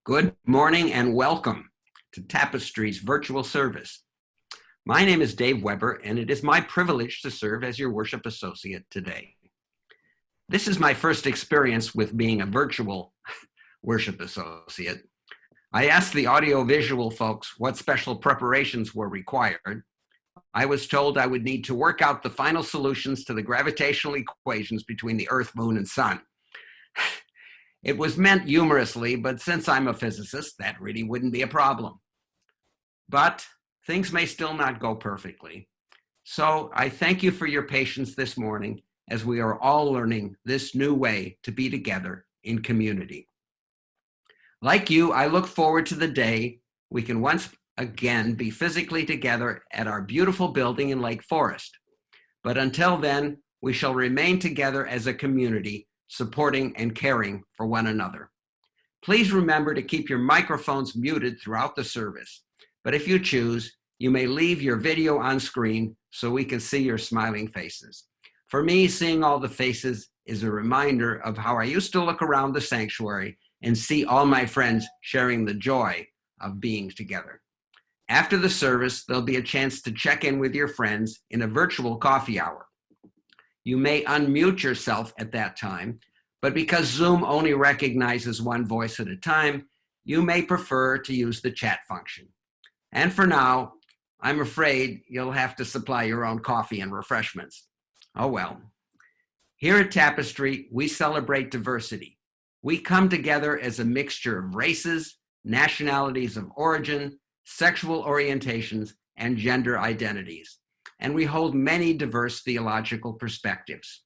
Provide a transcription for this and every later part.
Good morning and welcome to Tapestry's virtual service. My name is Dave Weber, and it is my privilege to serve as your worship associate today. This is my first experience with being a virtual worship associate. I asked the audio-visual folks what special preparations were required. I was told I would need to work out the final solutions to the gravitational equations between the Earth, Moon, and Sun. It was meant humorously, but since I'm a physicist, that really wouldn't be a problem. But things may still not go perfectly. So I thank you for your patience this morning as we are all learning this new way to be together in community. Like you, I look forward to the day we can once again be physically together at our beautiful building in Lake Forest. But until then, we shall remain together as a community, supporting and caring for one another. Please remember to keep your microphones muted throughout the service, but if you choose, you may leave your video on screen so we can see your smiling faces. For me, seeing all the faces is a reminder of how I used to look around the sanctuary and see all my friends sharing the joy of being together. After the service, there'll be a chance to check in with your friends in a virtual coffee hour. You may unmute yourself at that time, but because Zoom only recognizes one voice at a time, you may prefer to use the chat function. And for now, I'm afraid you'll have to supply your own coffee and refreshments. Oh well. Here at Tapestry, we celebrate diversity. We come together as a mixture of races, nationalities of origin, sexual orientations, and gender identities. And we hold many diverse theological perspectives.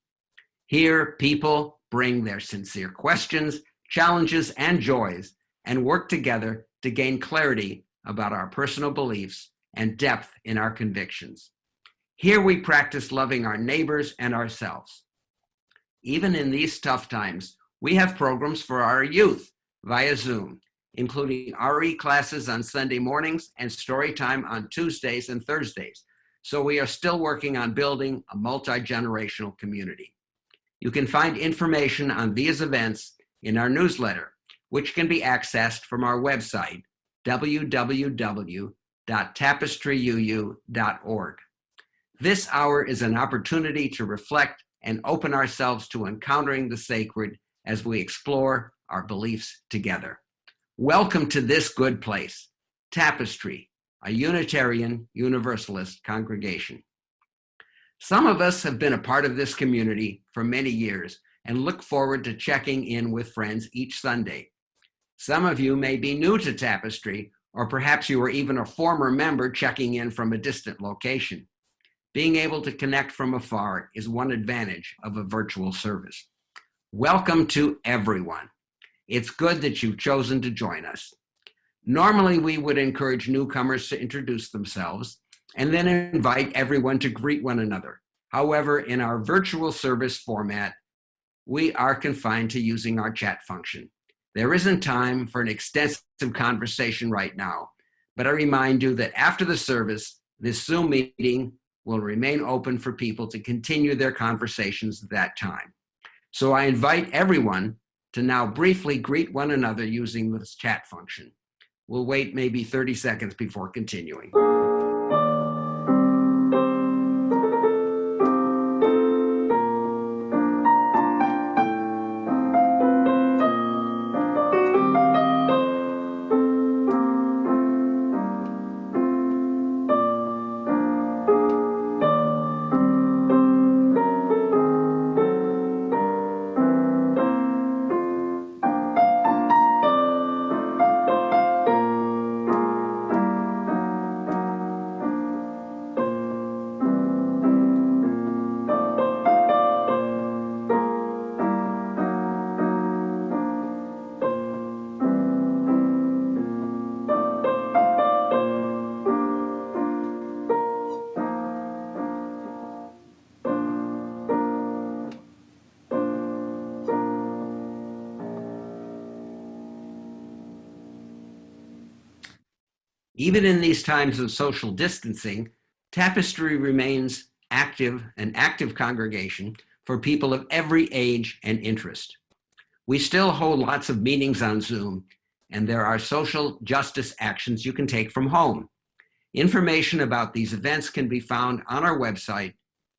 Here, people bring their sincere questions, challenges, and joys, and work together to gain clarity about our personal beliefs and depth in our convictions. Here we practice loving our neighbors and ourselves. Even in these tough times, we have programs for our youth via Zoom, including RE classes on Sunday mornings and story time on Tuesdays and Thursdays. So we are still working on building a multi-generational community. You can find information on these events in our newsletter, which can be accessed from our website, www.tapestryuu.org. This hour is an opportunity to reflect and open ourselves to encountering the sacred as we explore our beliefs together. Welcome to this good place, Tapestry, a Unitarian Universalist congregation. Some of us have been a part of this community for many years and look forward to checking in with friends each Sunday. Some of you may be new to Tapestry, or perhaps you are even a former member checking in from a distant location. Being able to connect from afar is one advantage of a virtual service. Welcome to everyone. It's good that you've chosen to join us. Normally, we would encourage newcomers to introduce themselves and then invite everyone to greet one another. However, in our virtual service format, we are confined to using our chat function. There isn't time for an extensive conversation right now, but I remind you that after the service, this Zoom meeting will remain open for people to continue their conversations at that time. So I invite everyone to now briefly greet one another using this chat function. We'll wait maybe 30 seconds before continuing. Even in these times of social distancing, Tapestry remains an active congregation for people of every age and interest. We still hold lots of meetings on Zoom, and there are social justice actions you can take from home. Information about these events can be found on our website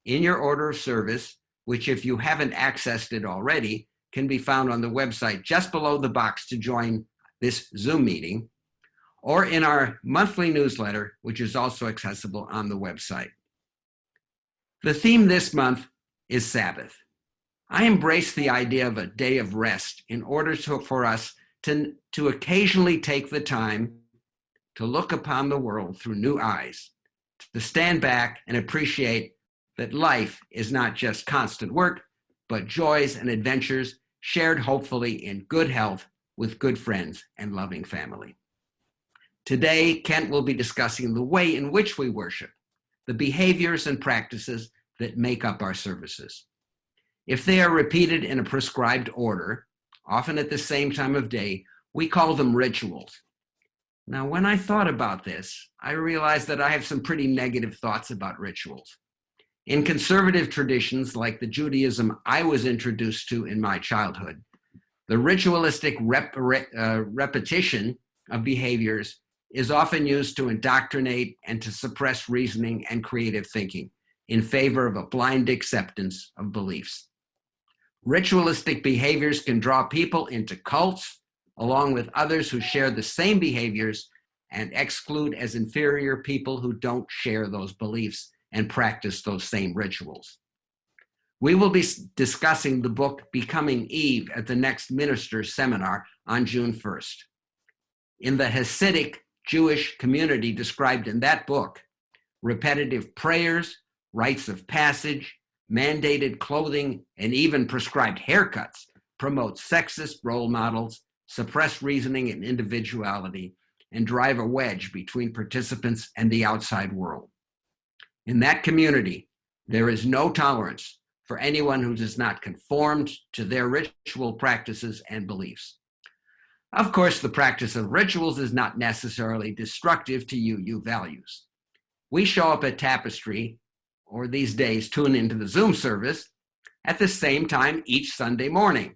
in your order of service, which, if you haven't accessed it already, can be found on the website just below the box to join this Zoom meeting, or in our monthly newsletter, which is also accessible on the website. The theme this month is Sabbath. I embrace the idea of a day of rest in order for us to occasionally take the time to look upon the world through new eyes, to stand back and appreciate that life is not just constant work, but joys and adventures shared hopefully in good health with good friends and loving family. Today, Kent will be discussing the way in which we worship, the behaviors and practices that make up our services. If they are repeated in a prescribed order, often at the same time of day, we call them rituals. Now, when I thought about this, I realized that I have some pretty negative thoughts about rituals. In conservative traditions like the Judaism I was introduced to in my childhood, the ritualistic repetition of behaviors is often used to indoctrinate and to suppress reasoning and creative thinking in favor of a blind acceptance of beliefs. Ritualistic behaviors can draw people into cults, along with others who share the same behaviors, and exclude as inferior people who don't share those beliefs and practice those same rituals. We will be discussing the book Becoming Eve at the next Ministers Seminar on June 1st. In the Hasidic Jewish community described in that book, repetitive prayers, rites of passage, mandated clothing, and even prescribed haircuts promote sexist role models, suppress reasoning and individuality, and drive a wedge between participants and the outside world. In that community, there is no tolerance for anyone who does not conform to their ritual practices and beliefs. Of course, the practice of rituals is not necessarily destructive to UU values. We show up at Tapestry, or these days tune into the Zoom service, at the same time each Sunday morning.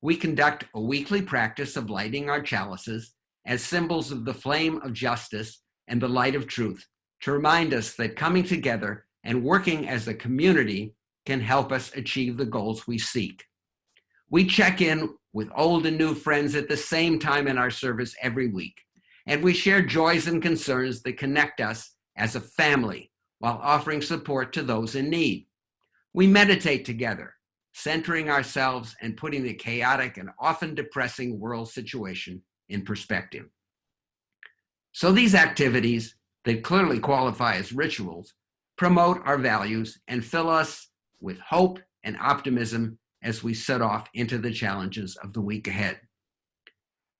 We conduct a weekly practice of lighting our chalices as symbols of the flame of justice and the light of truth, to remind us that coming together and working as a community can help us achieve the goals we seek. We check in with old and new friends at the same time in our service every week, and we share joys and concerns that connect us as a family while offering support to those in need. We meditate together, centering ourselves and putting the chaotic and often depressing world situation in perspective. So these activities that clearly qualify as rituals promote our values and fill us with hope and optimism as we set off into the challenges of the week ahead.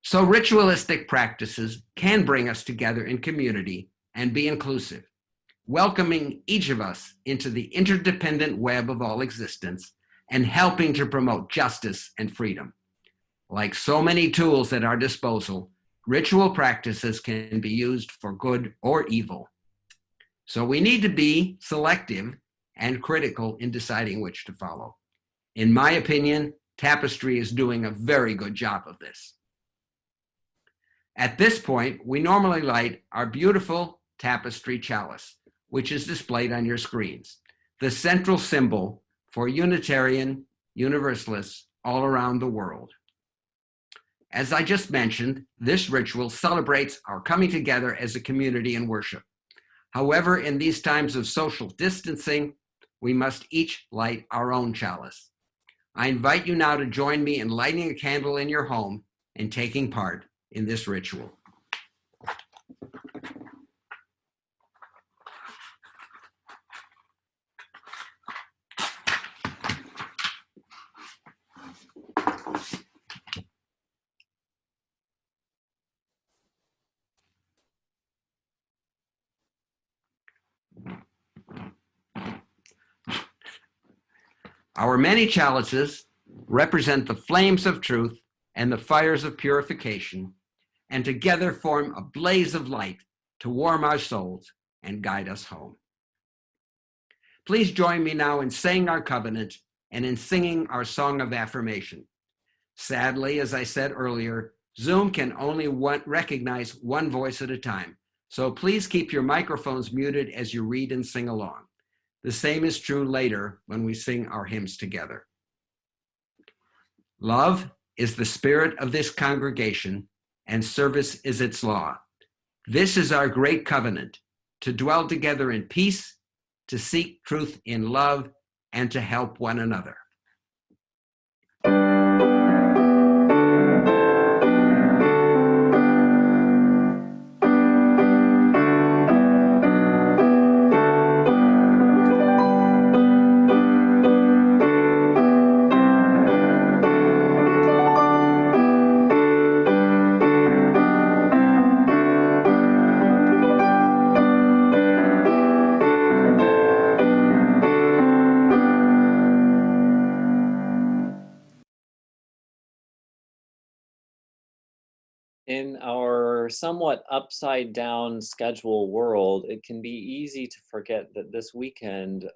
So ritualistic practices can bring us together in community and be inclusive, welcoming each of us into the interdependent web of all existence and helping to promote justice and freedom. Like so many tools at our disposal, ritual practices can be used for good or evil. So we need to be selective and critical in deciding which to follow. In my opinion, Tapestry is doing a very good job of this. At this point, we normally light our beautiful Tapestry chalice, which is displayed on your screens, the central symbol for Unitarian Universalists all around the world. As I just mentioned, this ritual celebrates our coming together as a community in worship. However, in these times of social distancing, we must each light our own chalice. I invite you now to join me in lighting a candle in your home and taking part in this ritual. Our many chalices represent the flames of truth and the fires of purification, and together form a blaze of light to warm our souls and guide us home. Please join me now in saying our covenant and in singing our song of affirmation. Sadly, as I said earlier, Zoom can only recognize one voice at a time, so please keep your microphones muted as you read and sing along. The same is true later when we sing our hymns together. Love is the spirit of this congregation, and service is its law. This is our great covenant, to dwell together in peace, to seek truth in love, and to help one another. In our somewhat upside down schedule world, it can be easy to forget that this weekend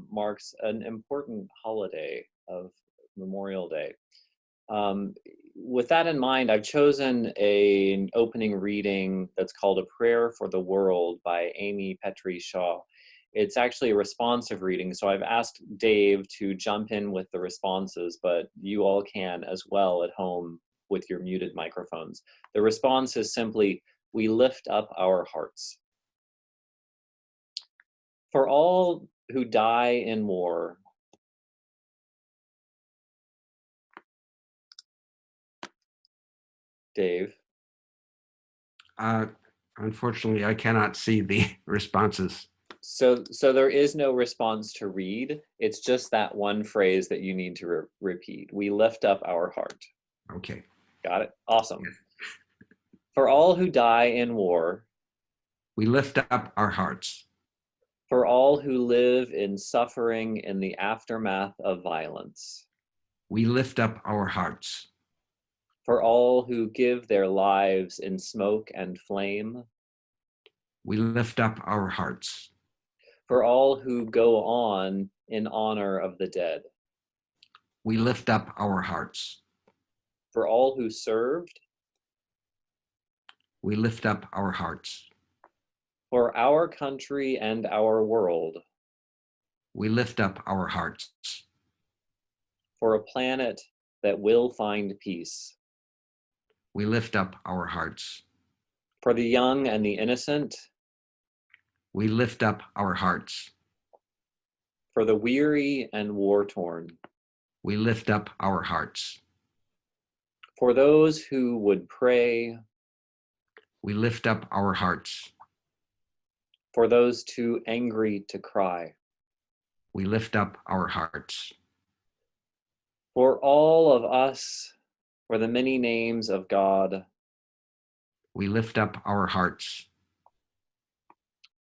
marks an important holiday of Memorial Day. With that in mind, I've chosen an opening reading that's called A Prayer for the World by Amy Petrie Shaw. It's actually a responsive reading, so I've asked Dave to jump in with the responses, but you all can as well at home with your muted microphones. The response is simply, we lift up our hearts. For all who die in war, Dave. Unfortunately, I cannot see the responses. So there is no response to read. It's just that one phrase that you need to repeat. We lift up our heart. Okay. Got it? Awesome. For all who die in war. We lift up our hearts. For all who live in suffering in the aftermath of violence. We lift up our hearts. For all who give their lives in smoke and flame. We lift up our hearts. For all who go on in honor of the dead. We lift up our hearts. For all who served. We lift up our hearts. For our country and our world. We lift up our hearts. For a planet that will find peace. We lift up our hearts. For the young and the innocent. We lift up our hearts. For the weary and war-torn. We lift up our hearts. For those who would pray. We lift up our hearts. For those too angry to cry. We lift up our hearts. For all of us, for the many names of God. We lift up our hearts.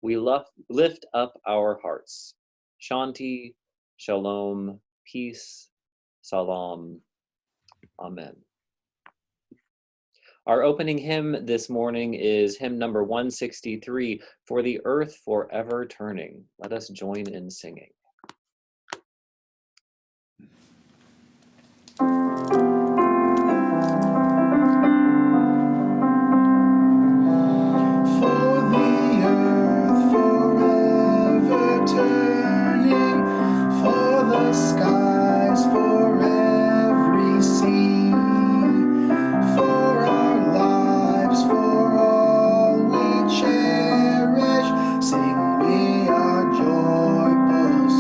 We lift up our hearts. Shanti, Shalom, peace, Salam. Amen. Our opening hymn this morning is hymn number 163, For the Earth Forever Turning. Let us join in singing. Sing we our joyful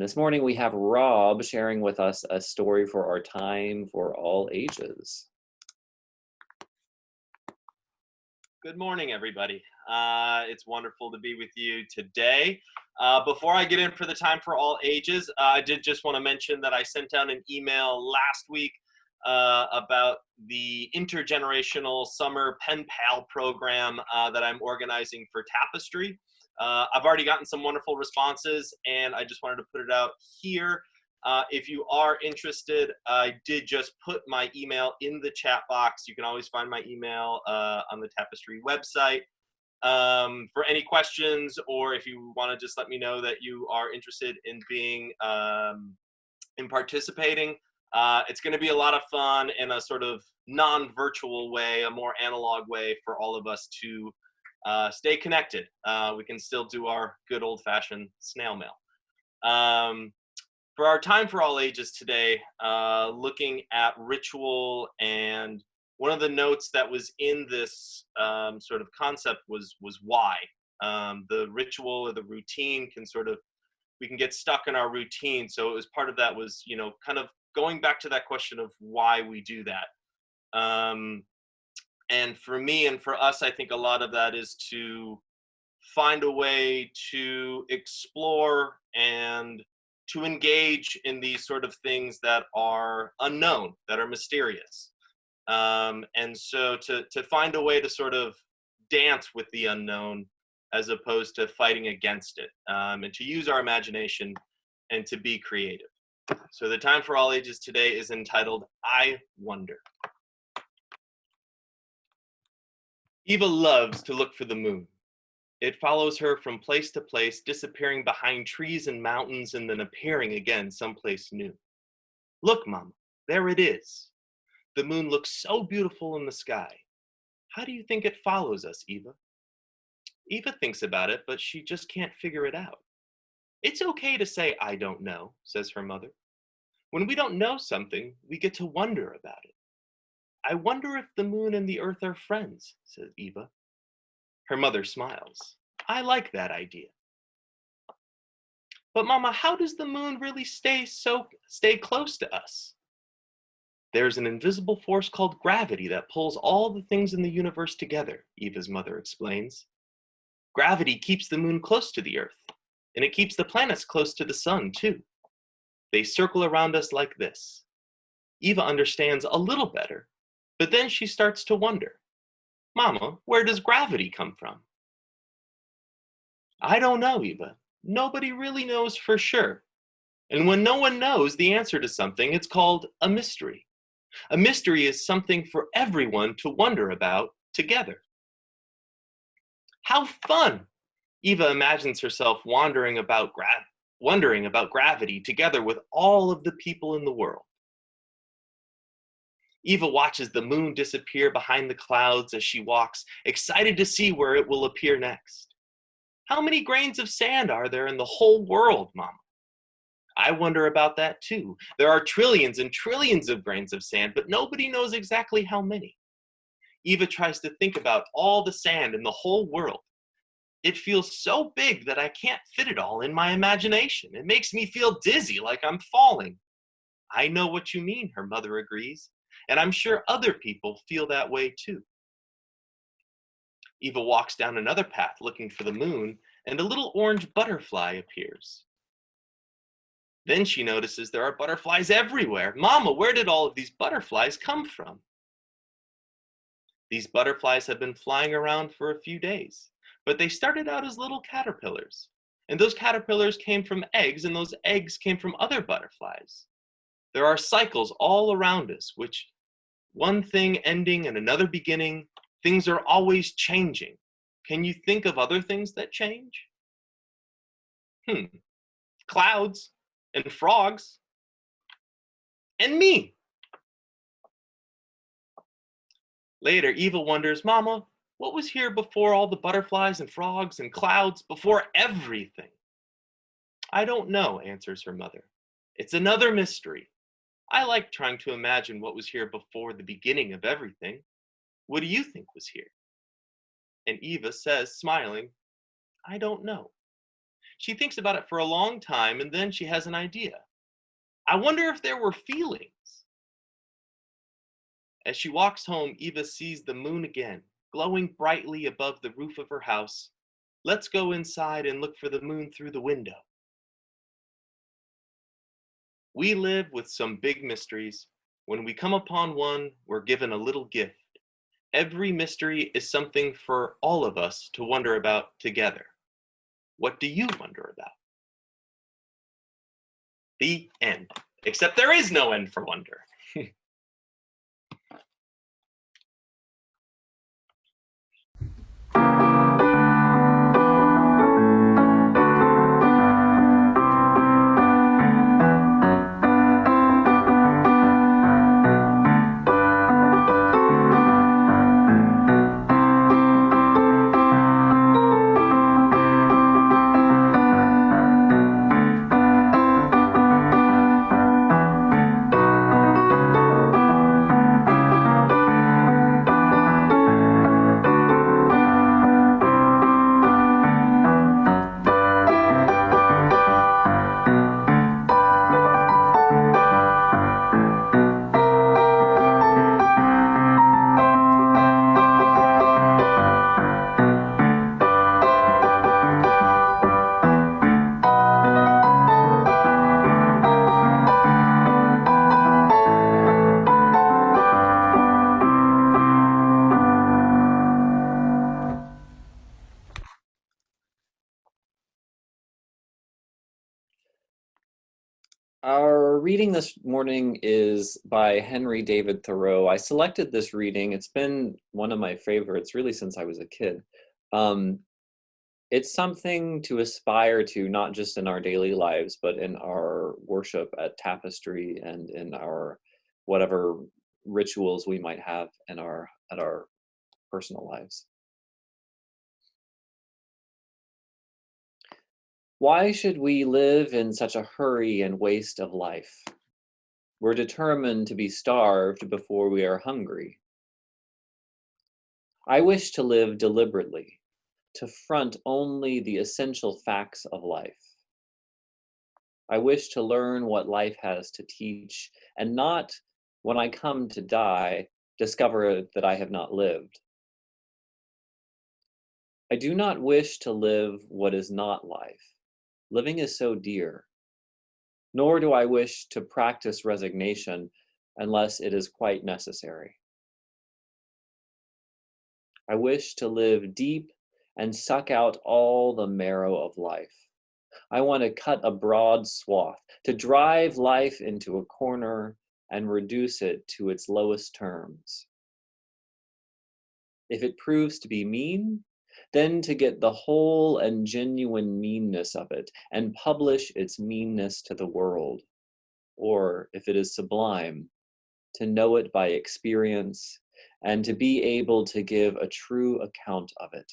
this morning we have Rob sharing with us a story for our time for all ages. Good morning, everybody. It's wonderful to be with you today. Before I get in for the time for all ages, I did just want to mention that I sent out an email last week about the intergenerational summer pen pal program that I'm organizing for Tapestry. I've already gotten some wonderful responses, and I just wanted to put it out here. If you are interested, I did just put my email in the chat box. You can always find my email on the Tapestry website. For any questions, or if you want to just let me know that you are interested in being in participating, it's going to be a lot of fun in a sort of non-virtual way, a more analog way for all of us to stay connected. We can still do our good old-fashioned snail mail. For our time for all ages today, looking at ritual, and one of the notes that was in this sort of concept was why. The ritual or the routine can we can get stuck in our routine. So it was part of that was, kind of going back to that question of why we do that. And for me and for us, I think a lot of that is to find a way to explore and to engage in these sort of things that are unknown, that are mysterious. And so to find a way to sort of dance with the unknown as opposed to fighting against it, and to use our imagination and to be creative. So the time for all ages today is entitled, I Wonder. Eva loves to look for the moon. It follows her from place to place, disappearing behind trees and mountains and then appearing again someplace new. Look, Mama, there it is. The moon looks so beautiful in the sky. How do you think it follows us, Eva? Eva thinks about it, but she just can't figure it out. It's okay to say, I don't know, says her mother. When we don't know something, we get to wonder about it. I wonder if the moon and the earth are friends, says Eva. Her mother smiles. I like that idea. But Mama, how does the moon really stay close to us? There's an invisible force called gravity that pulls all the things in the universe together, Eva's mother explains. Gravity keeps the moon close to the earth, and it keeps the planets close to the sun, too. They circle around us like this. Eva understands a little better, but then she starts to wonder. Mama, where does gravity come from? I don't know, Eva. Nobody really knows for sure. And when no one knows the answer to something, it's called a mystery. A mystery is something for everyone to wonder about together. How fun! Eva imagines herself wondering about gravity together with all of the people in the world. Eva watches the moon disappear behind the clouds as she walks, excited to see where it will appear next. How many grains of sand are there in the whole world, Mama? I wonder about that too. There are trillions and trillions of grains of sand, but nobody knows exactly how many. Eva tries to think about all the sand in the whole world. It feels so big that I can't fit it all in my imagination. It makes me feel dizzy, like I'm falling. I know what you mean, her mother agrees. And I'm sure other people feel that way too. Eva walks down another path looking for the moon, and a little orange butterfly appears. Then she notices there are butterflies everywhere. Mama, where did all of these butterflies come from? These butterflies have been flying around for a few days, but they started out as little caterpillars. And those caterpillars came from eggs, and those eggs came from other butterflies. There are cycles all around us, which one thing ending and another beginning, things are always changing. Can you think of other things that change? Clouds and frogs and me. Later, Eva wonders, Mama, what was here before all the butterflies and frogs and clouds, before everything? I don't know, answers her mother. It's another mystery. I like trying to imagine what was here before the beginning of everything. What do you think was here? And Eva says, smiling, I don't know. She thinks about it for a long time, and then she has an idea. I wonder if there were feelings. As she walks home, Eva sees the moon again, glowing brightly above the roof of her house. Let's go inside and look for the moon through the window. We live with some big mysteries. When we come upon one, we're given a little gift. Every mystery is something for all of us to wonder about together. What do you wonder about? The end. Except there is no end for wonder. Our reading this morning is by Henry David Thoreau. I selected this reading. It's been one of my favorites really since I was a kid. It's something to aspire to, not just in our daily lives, but in our worship at Tapestry and in our whatever rituals we might have in our personal lives. Why should we live in such a hurry and waste of life? We're determined to be starved before we are hungry. I wish to live deliberately, to front only the essential facts of life. I wish to learn what life has to teach, and not, when I come to die, discover that I have not lived. I do not wish to live what is not life. Living is so dear. Nor do I wish to practice resignation unless it is quite necessary. I wish to live deep and suck out all the marrow of life. I want to cut a broad swath, to drive life into a corner and reduce it to its lowest terms. If it proves to be mean, then to get the whole and genuine meanness of it and publish its meanness to the world. Or, if it is sublime, to know it by experience and to be able to give a true account of it.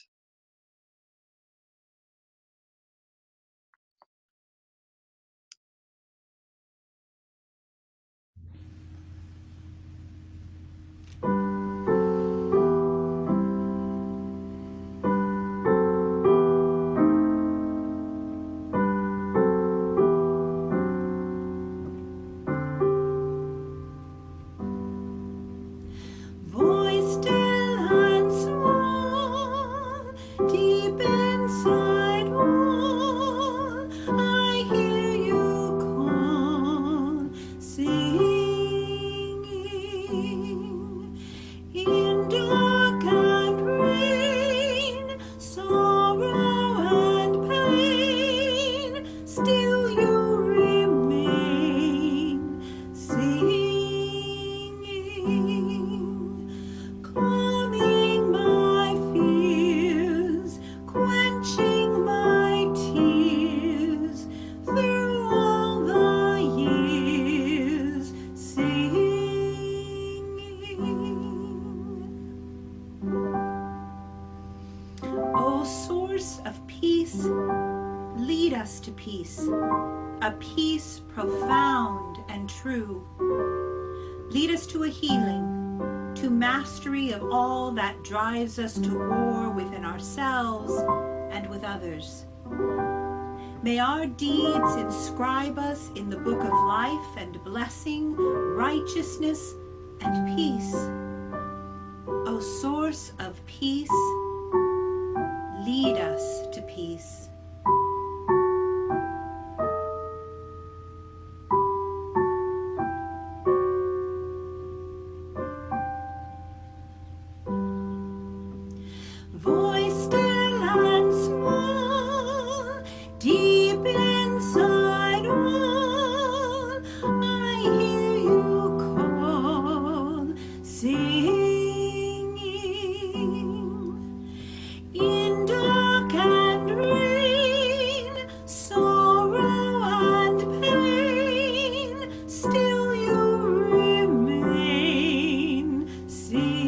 A peace profound and true. Lead us to a healing, to mastery of all that drives us to war within ourselves and with others. May our deeds inscribe us in the book of life and blessing, righteousness and peace. O source of peace, lead us to peace. Voice still and small, deep inside all, I hear you call, singing. In dark and rain, sorrow and pain, still you remain, singing.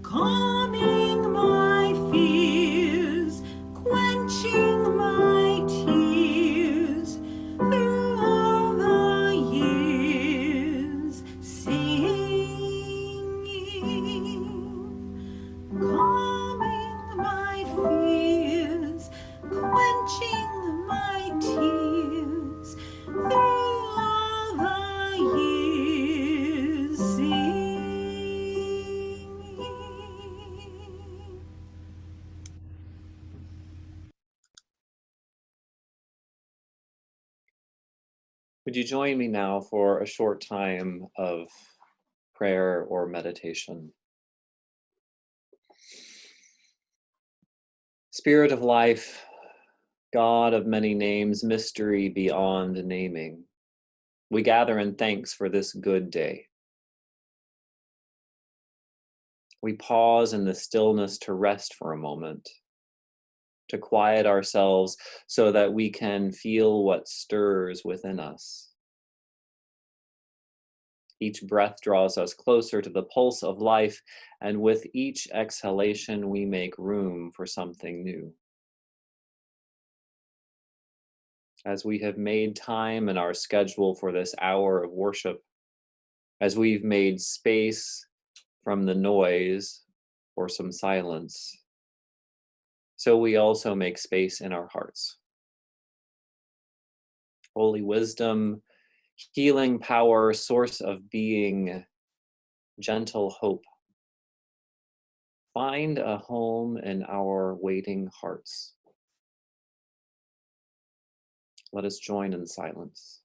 Calming my fears, quenching my tears, through all the years, singing. Calming my fears, quenching my tears, through all the years, singing. Would you join me now for a short time of prayer or meditation? Spirit of life, God of many names, mystery beyond naming, we gather in thanks for this good day. We pause in the stillness to rest for a moment, to quiet ourselves so that we can feel what stirs within us. Each breath draws us closer to the pulse of life, and with each exhalation, we make room for something new. As we have made time in our schedule for this hour of worship, as we've made space from the noise for some silence, so we also make space in our hearts. Holy wisdom, healing power, source of being, gentle hope, find a home in our waiting hearts. Let us join in silence.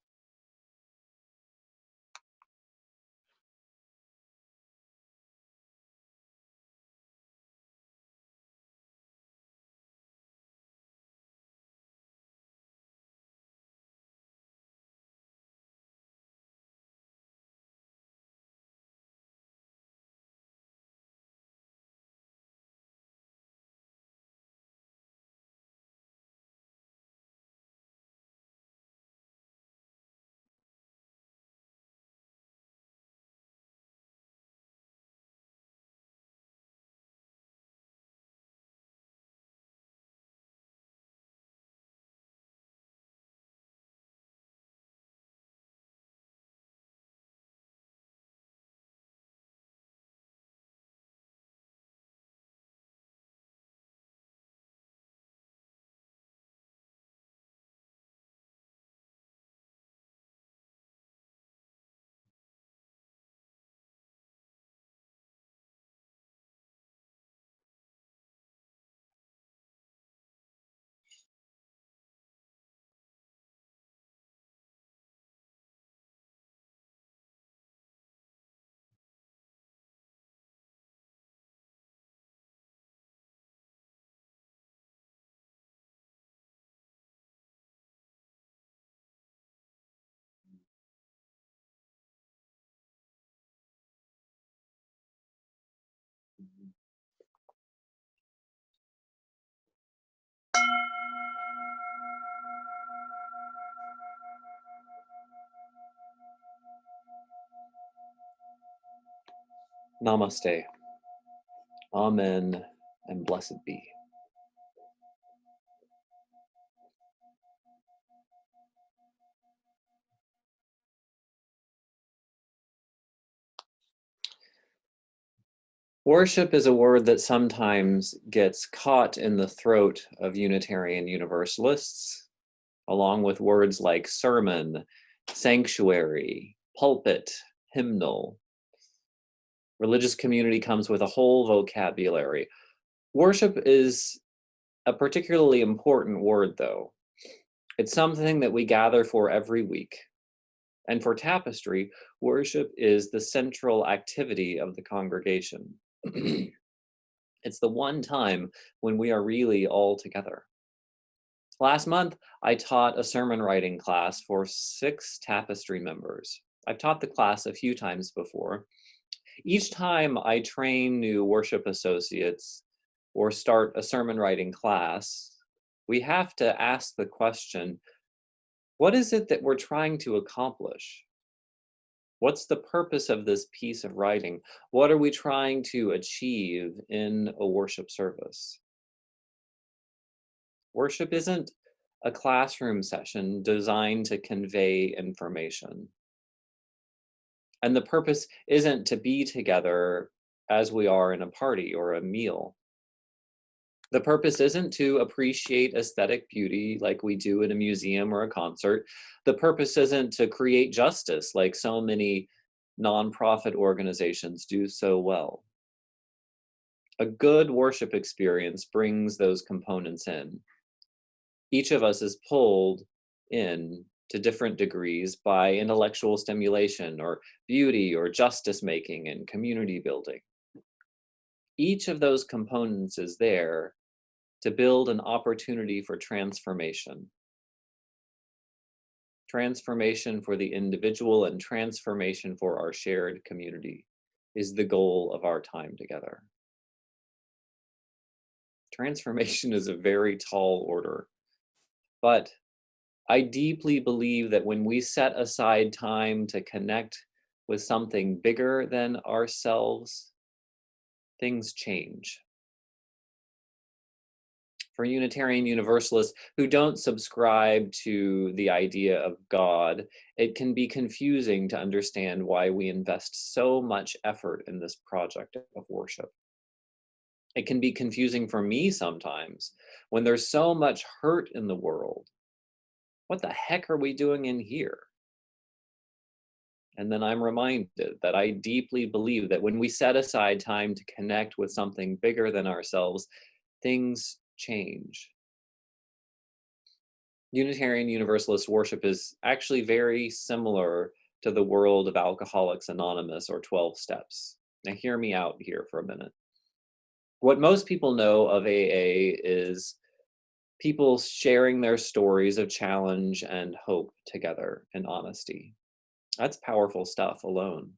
Namaste. Amen, and blessed be. Worship is a word that sometimes gets caught in the throat of Unitarian Universalists, along with words like sermon, sanctuary, pulpit, hymnal. Religious community comes with a whole vocabulary. Worship is a particularly important word, though. It's something that we gather for every week. And for Tapestry, worship is the central activity of the congregation. It's the one time when we are really all together. Last month, I taught a sermon writing class for 6 Tapestry members. I've taught the class a few times before. Each time I train new worship associates or start a sermon writing class, we have to ask the question, what is it that we're trying to accomplish? What's the purpose of this piece of writing? What are we trying to achieve in a worship service? Worship isn't a classroom session designed to convey information. And the purpose isn't to be together as we are in a party or a meal. The purpose isn't to appreciate aesthetic beauty like we do in a museum or a concert. The purpose isn't to create justice like so many nonprofit organizations do so well. A good worship experience brings those components in. Each of us is pulled in to different degrees by intellectual stimulation or beauty or justice making and community building. Each of those components is there to build an opportunity for transformation. Transformation for the individual and transformation for our shared community is the goal of our time together. Transformation is a very tall order, but I deeply believe that when we set aside time to connect with something bigger than ourselves, things change. For Unitarian Universalists who don't subscribe to the idea of God, it can be confusing to understand why we invest so much effort in this project of worship. It can be confusing for me sometimes when there's so much hurt in the world. What the heck are we doing in here? And then I'm reminded that I deeply believe that when we set aside time to connect with something bigger than ourselves, things change. Unitarian Universalist worship is actually very similar to the world of Alcoholics Anonymous or 12 Steps. Now hear me out here for a minute. What most people know of AA is people sharing their stories of challenge and hope together in honesty. That's powerful stuff alone.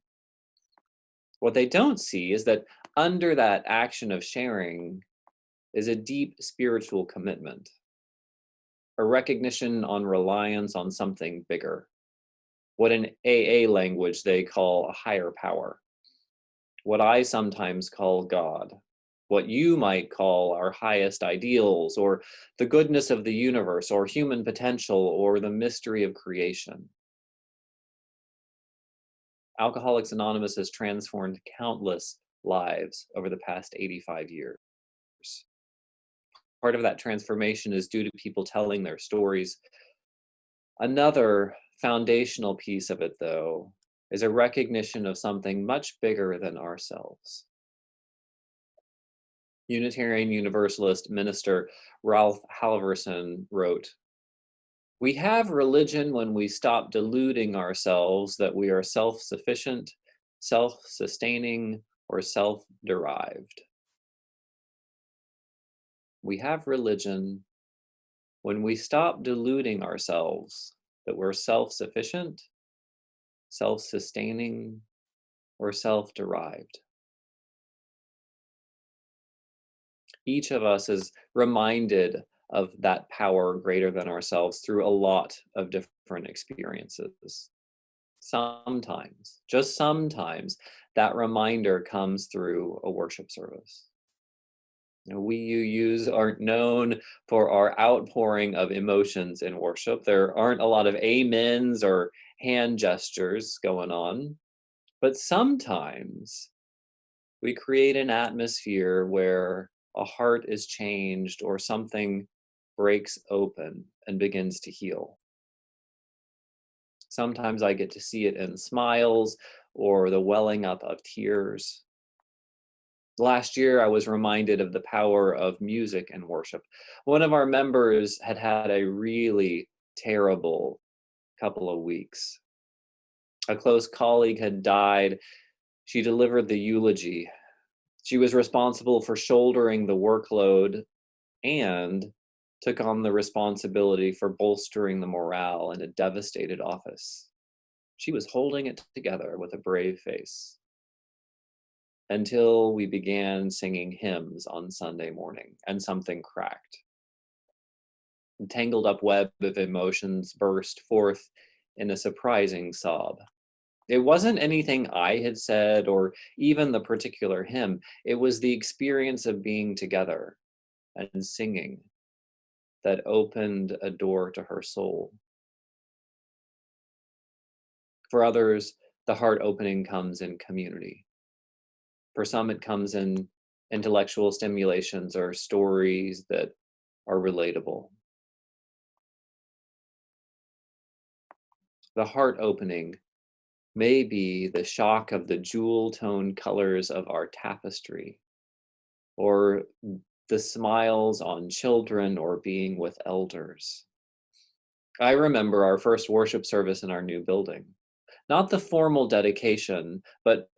What they don't see is that under that action of sharing is a deep spiritual commitment, a recognition on reliance on something bigger, what in AA language they call a higher power, what I sometimes call God, what you might call our highest ideals, or the goodness of the universe, or human potential, or the mystery of creation. Alcoholics Anonymous has transformed countless lives over the past 85 years. Part of that transformation is due to people telling their stories. Another foundational piece of it, though, is a recognition of something much bigger than ourselves. Unitarian Universalist minister Ralph Halverson wrote, "We have religion when we stop deluding ourselves that we are self-sufficient, self-sustaining, or self-derived. We have religion when we stop deluding ourselves that we're self-sufficient, self-sustaining, or self-derived." Each of us is reminded of that power greater than ourselves through a lot of different experiences. Sometimes, just sometimes, that reminder comes through a worship service. We UUs aren't known for our outpouring of emotions in worship. There aren't a lot of amens or hand gestures going on, but sometimes We create an atmosphere where a heart is changed or something breaks open and begins to heal. Sometimes I get to see it in smiles or the welling up of tears. Last year, I was reminded of the power of music and worship. One of our members had had a really terrible couple of weeks. A close colleague had died. She delivered the eulogy. She was responsible for shouldering the workload and took on the responsibility for bolstering the morale in a devastated office. She was holding it together with a brave face until we began singing hymns on Sunday morning and something cracked. The tangled up web of emotions burst forth in a surprising sob. It wasn't anything I had said or even the particular hymn. It was the experience of being together and singing that opened a door to her soul. For others, the heart opening comes in community. For some, it comes in intellectual stimulations or stories that are relatable. The heart opening may be the shock of the jewel-toned colors of our tapestry, or the smiles on children, or being with elders. I remember our first worship service in our new building. Not the formal dedication, but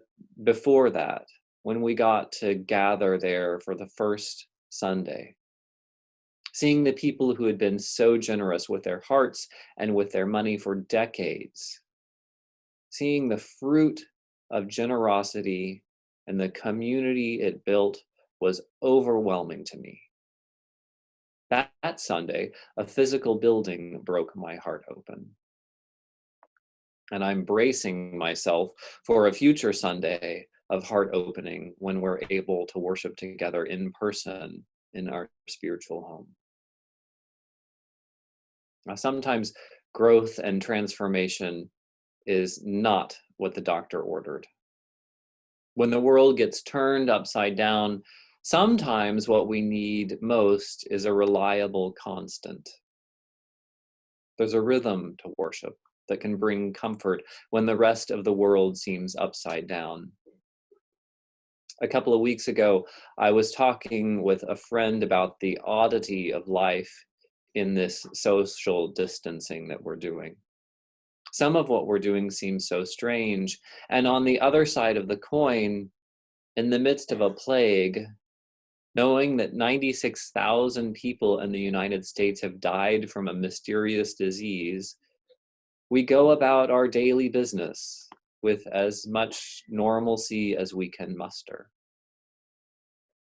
before that, when we got to gather there for the first Sunday. Seeing the people who had been so generous with their hearts and with their money for decades. Seeing the fruit of generosity and the community it built was overwhelming to me. That Sunday, a physical building broke my heart open. And I'm bracing myself for a future Sunday of heart opening when we're able to worship together in person in our spiritual home. Now, sometimes growth and transformation is not what the doctor ordered. When the world gets turned upside down, sometimes what we need most is a reliable constant. There's a rhythm to worship that can bring comfort when the rest of the world seems upside down. A couple of weeks ago, I was talking with a friend about the oddity of life in this social distancing that we're doing. Some of what we're doing seems so strange, and on the other side of the coin, in the midst of a plague, knowing that 96,000 people in the United States have died from a mysterious disease, we go about our daily business with as much normalcy as we can muster.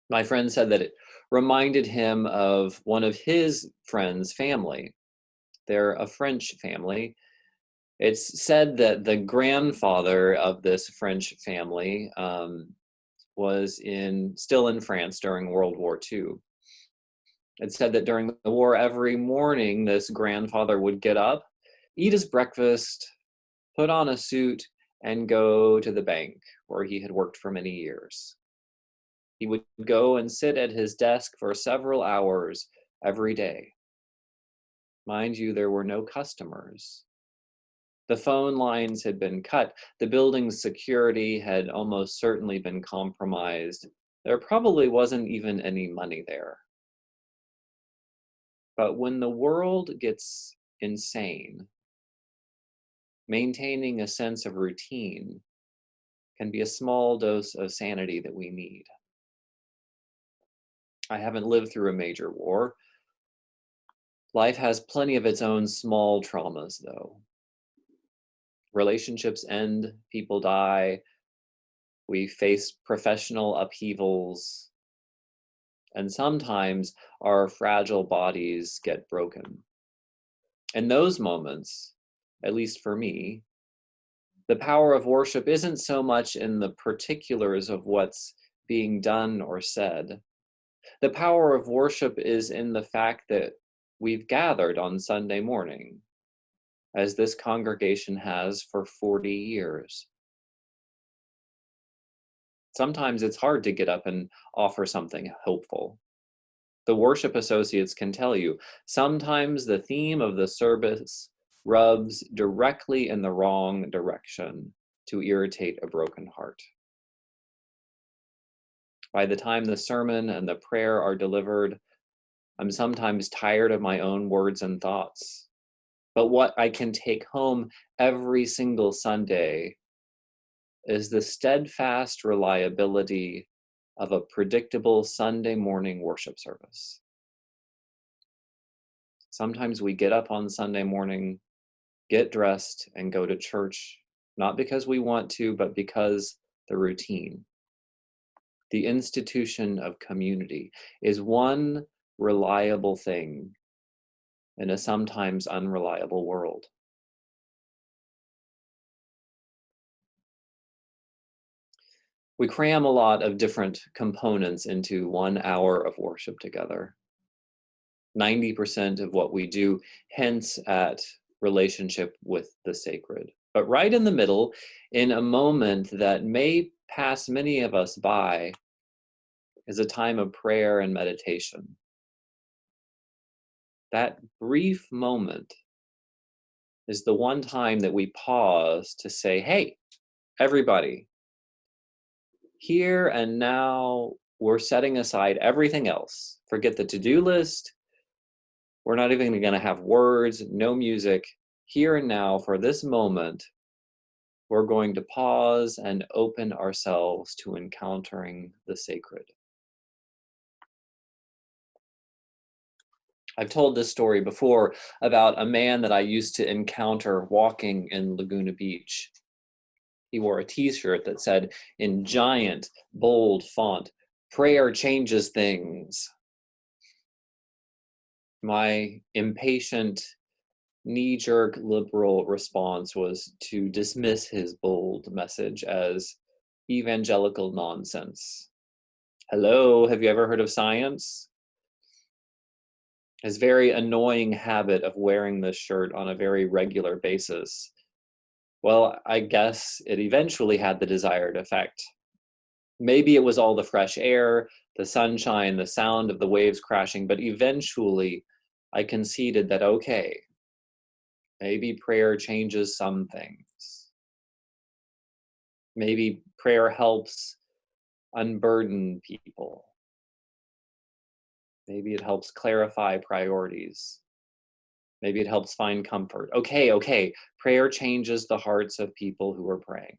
My friend said that it reminded him of one of his friends' family. They're a French family. It's said that the grandfather of this French family was still in France during World War II. It said that during the war, every morning, this grandfather would get up, eat his breakfast, put on a suit, and go to the bank where he had worked for many years. He would go and sit at his desk for several hours every day. Mind you, there were no customers. The phone lines had been cut. The building's security had almost certainly been compromised. There probably wasn't even any money there. But when the world gets insane, maintaining a sense of routine can be a small dose of sanity that we need. I haven't lived through a major war. Life has plenty of its own small traumas, though. Relationships end, people die, we face professional upheavals, and sometimes our fragile bodies get broken. In those moments, at least for me, the power of worship isn't so much in the particulars of what's being done or said. The power of worship is in the fact that we've gathered on Sunday morning, as this congregation has for 40 years. Sometimes it's hard to get up and offer something hopeful. The worship associates can tell you, sometimes the theme of the service rubs directly in the wrong direction to irritate a broken heart. By the time the sermon and the prayer are delivered, I'm sometimes tired of my own words and thoughts. But what I can take home every single Sunday is the steadfast reliability of a predictable Sunday morning worship service. Sometimes we get up on Sunday morning, get dressed, and go to church, not because we want to, but because the routine. The institution of community is one reliable thing in a sometimes unreliable world. We cram a lot of different components into 1 hour of worship together. 90% of what we do hints at relationship with the sacred. But right in the middle, in a moment that may pass many of us by, is a time of prayer and meditation. That brief moment is the one time that we pause to say, hey, everybody, here and now, we're setting aside everything else. Forget the to-do list. We're not even going to have words, no music. Here and now, for this moment, we're going to pause and open ourselves to encountering the sacred. I've told this story before about a man that I used to encounter walking in Laguna Beach. He wore a t-shirt that said in giant, bold font, "Prayer changes things." My impatient, knee-jerk liberal response was to dismiss his bold message as evangelical nonsense. Hello, have you ever heard of science? His very annoying habit of wearing this shirt on a very regular basis, well, I guess it eventually had the desired effect. Maybe it was all the fresh air, the sunshine, the sound of the waves crashing, but eventually I conceded that, okay, maybe prayer changes some things. Maybe prayer helps unburden people. Maybe it helps clarify priorities. Maybe it helps find comfort. Okay, prayer changes the hearts of people who are praying.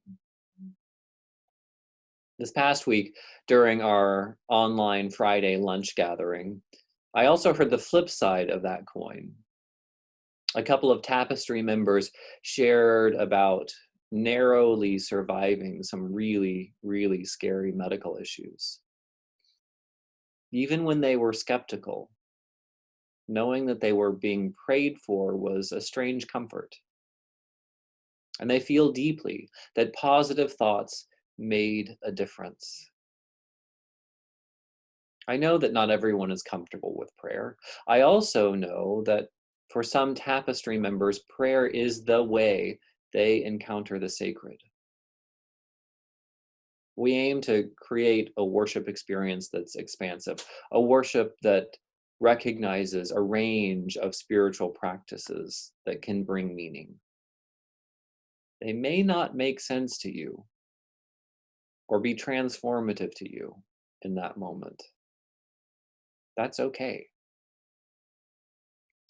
This past week, during our online Friday lunch gathering, I also heard the flip side of that coin. A couple of Tapestry members shared about narrowly surviving some really, really scary medical issues. Even when they were skeptical, knowing that they were being prayed for was a strange comfort. And they feel deeply that positive thoughts made a difference. I know that not everyone is comfortable with prayer. I also know that for some Tapestry members, prayer is the way they encounter the sacred. We aim to create a worship experience that's expansive, a worship that recognizes a range of spiritual practices that can bring meaning. They may not make sense to you or be transformative to you in that moment. That's okay.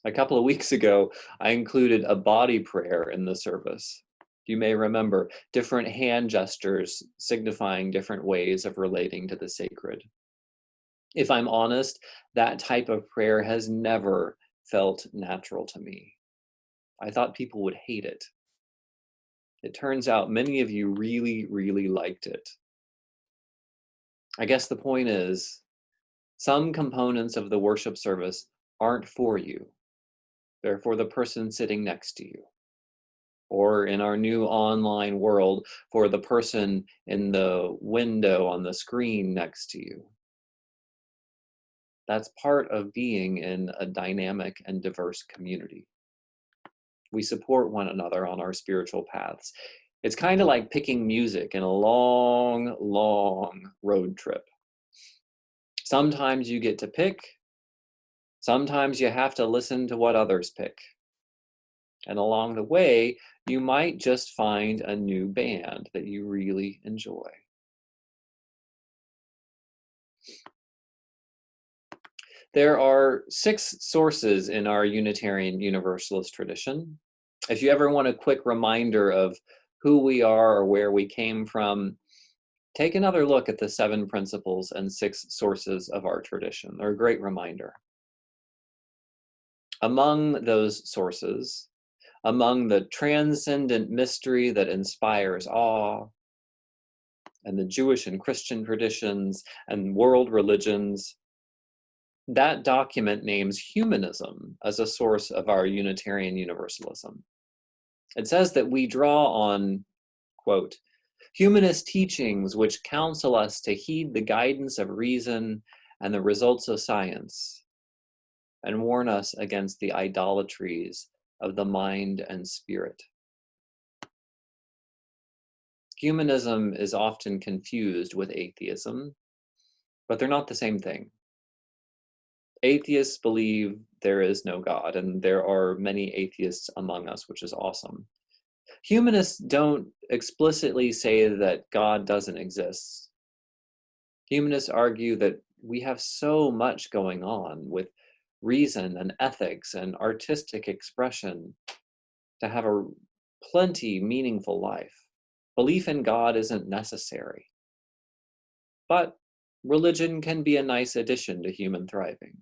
A couple of weeks ago, I included a body prayer in the service. You may remember different hand gestures signifying different ways of relating to the sacred. If I'm honest, that type of prayer has never felt natural to me. I thought people would hate it. It turns out many of you really, really liked it. I guess the point is, some components of the worship service aren't for you. They're for the person sitting next to you. Or in our new online world, for the person in the window on the screen next to you. That's part of being in a dynamic and diverse community. We support one another on our spiritual paths. It's kind of like picking music in a long, long road trip. Sometimes you get to pick, sometimes you have to listen to what others pick. And along the way, you might just find a new band that you really enjoy. There are 6 sources in our Unitarian Universalist tradition. If you ever want a quick reminder of who we are or where we came from, take another look at the 7 principles and 6 sources of our tradition. They're a great reminder. Among those sources, among the transcendent mystery that inspires awe, and the Jewish and Christian traditions and world religions, that document names humanism as a source of our Unitarian Universalism. It says that we draw on, quote, humanist teachings which counsel us to heed the guidance of reason and the results of science, and warn us against the idolatries of the mind and spirit. Humanism is often confused with atheism, but they're not the same thing. Atheists believe there is no God, and there are many atheists among us, which is awesome. Humanists don't explicitly say that God doesn't exist. Humanists argue that we have so much going on with reason and ethics and artistic expression to have a plenty meaningful life. Belief in God isn't necessary. But religion can be a nice addition to human thriving.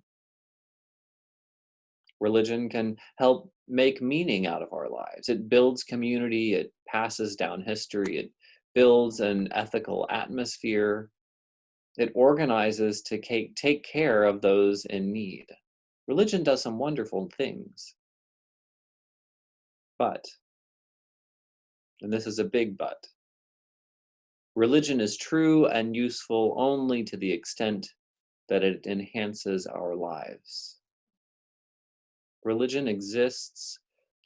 Religion can help make meaning out of our lives. It builds community, it passes down history, it builds an ethical atmosphere. It organizes to take care of those in need. Religion does some wonderful things. But, and this is a big but, religion is true and useful only to the extent that it enhances our lives. Religion exists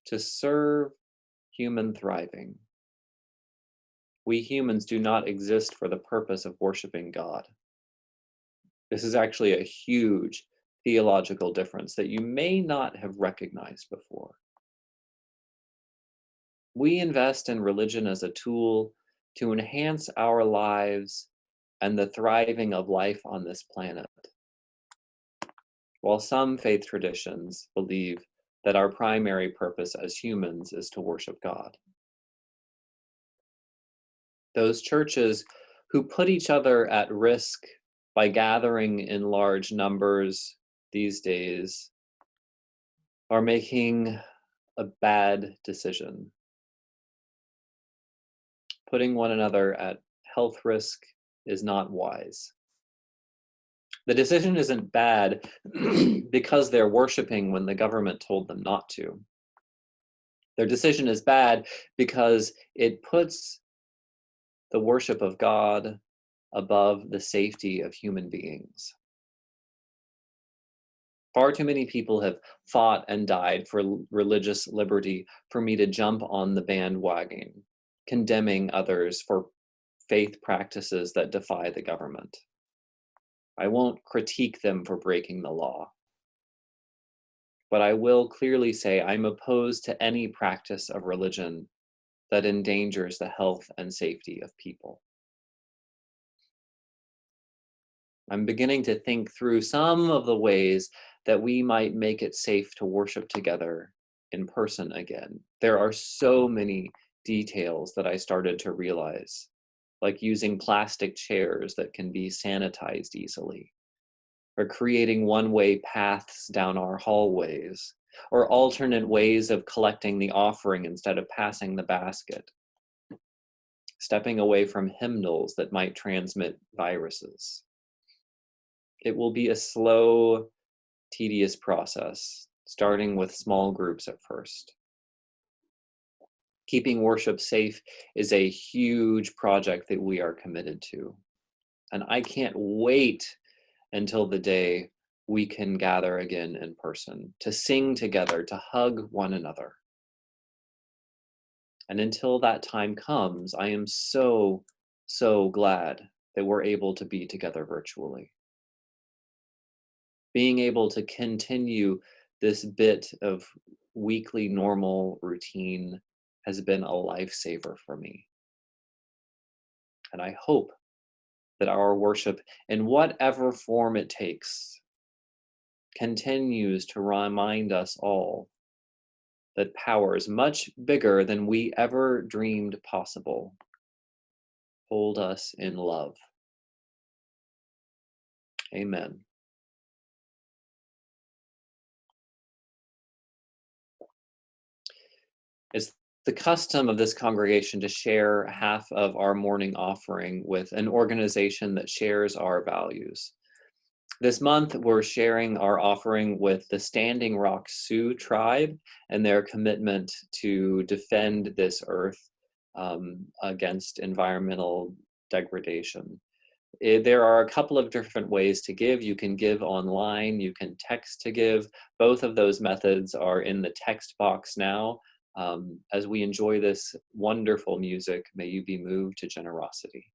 to serve human thriving. We humans do not exist for the purpose of worshiping God. This is actually a huge theological difference that you may not have recognized before. We invest in religion as a tool to enhance our lives and the thriving of life on this planet. While some faith traditions believe that our primary purpose as humans is to worship God. Those churches who put each other at risk by gathering in large numbers these days are making a bad decision. Putting one another at health risk is not wise. The decision isn't bad because they're worshiping when the government told them not to. Their decision is bad because it puts the worship of God above the safety of human beings. Far too many people have fought and died for religious liberty for me to jump on the bandwagon, condemning others for faith practices that defy the government. I won't critique them for breaking the law. But I will clearly say I'm opposed to any practice of religion that endangers the health and safety of people. I'm beginning to think through some of the ways that we might make it safe to worship together in person again. There are so many details that I started to realize, like using plastic chairs that can be sanitized easily, or creating one-way paths down our hallways, or alternate ways of collecting the offering instead of passing the basket, stepping away from hymnals that might transmit viruses. It will be a slow, tedious process, starting with small groups at first. Keeping worship safe is a huge project that we are committed to. And I can't wait until the day we can gather again in person, to sing together, to hug one another. And until that time comes, I am so, so glad that we're able to be together virtually. Being able to continue this bit of weekly normal routine has been a lifesaver for me. And I hope that our worship, in whatever form it takes, continues to remind us all that powers much bigger than we ever dreamed possible hold us in love. Amen. It's the custom of this congregation to share half of our morning offering with an organization that shares our values. This month, we're sharing our offering with the Standing Rock Sioux tribe and their commitment to defend this earth against environmental degradation. There are a couple of different ways to give. You can give online, you can text to give. Both of those methods are in the text box now. As we enjoy this wonderful music, may you be moved to generosity.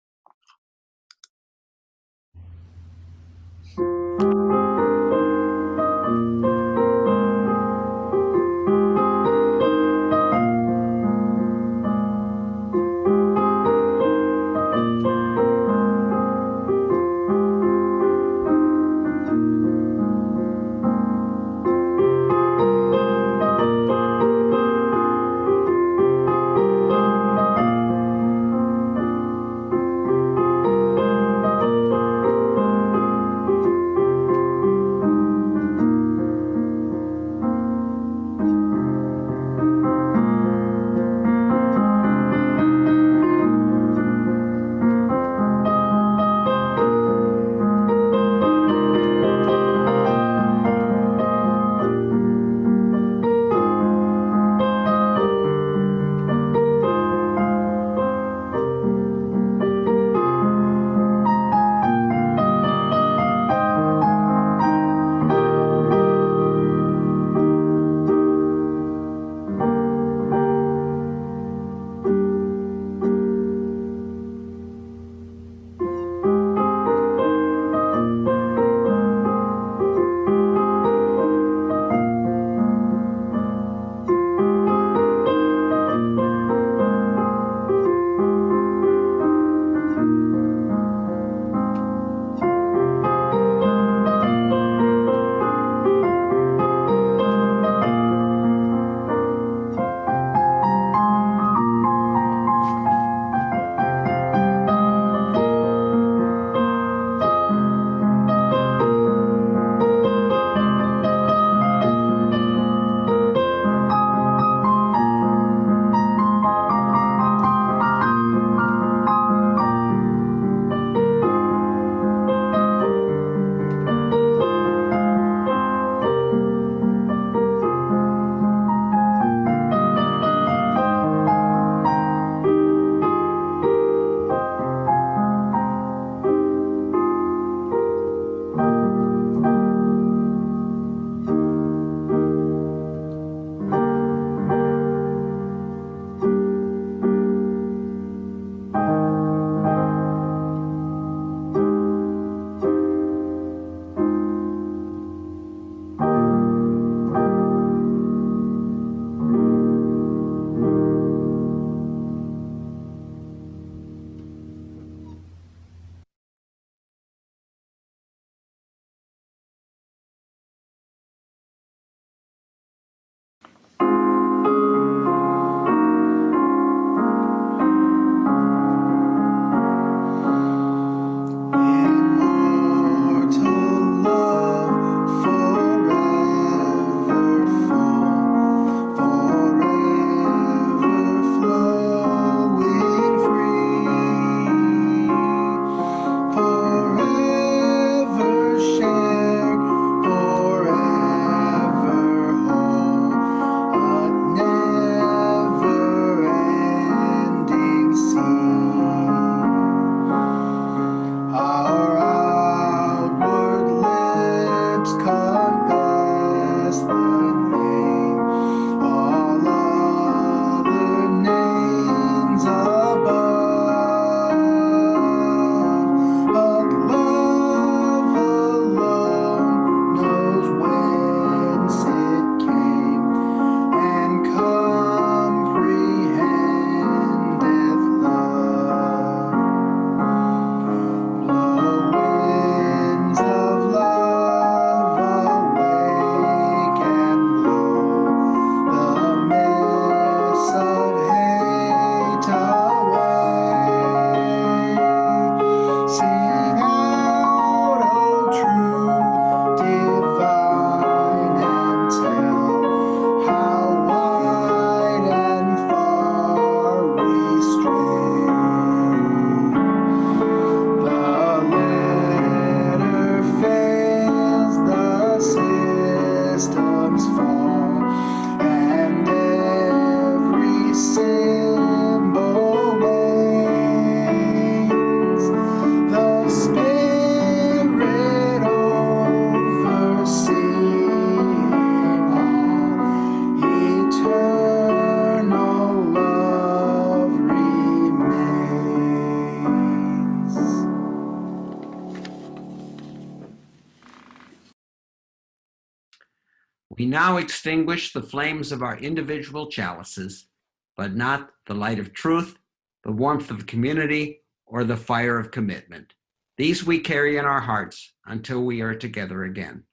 We now extinguish the flames of our individual chalices, but not the light of truth, the warmth of community, or the fire of commitment. These we carry in our hearts until we are together again.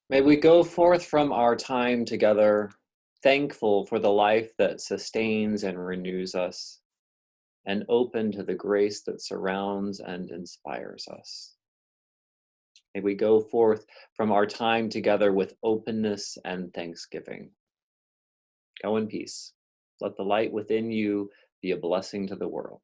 May we go forth from our time together, thankful for the life that sustains and renews us, and open to the grace that surrounds and inspires us. May we go forth from our time together with openness and thanksgiving. Go in peace. Let the light within you be a blessing to the world.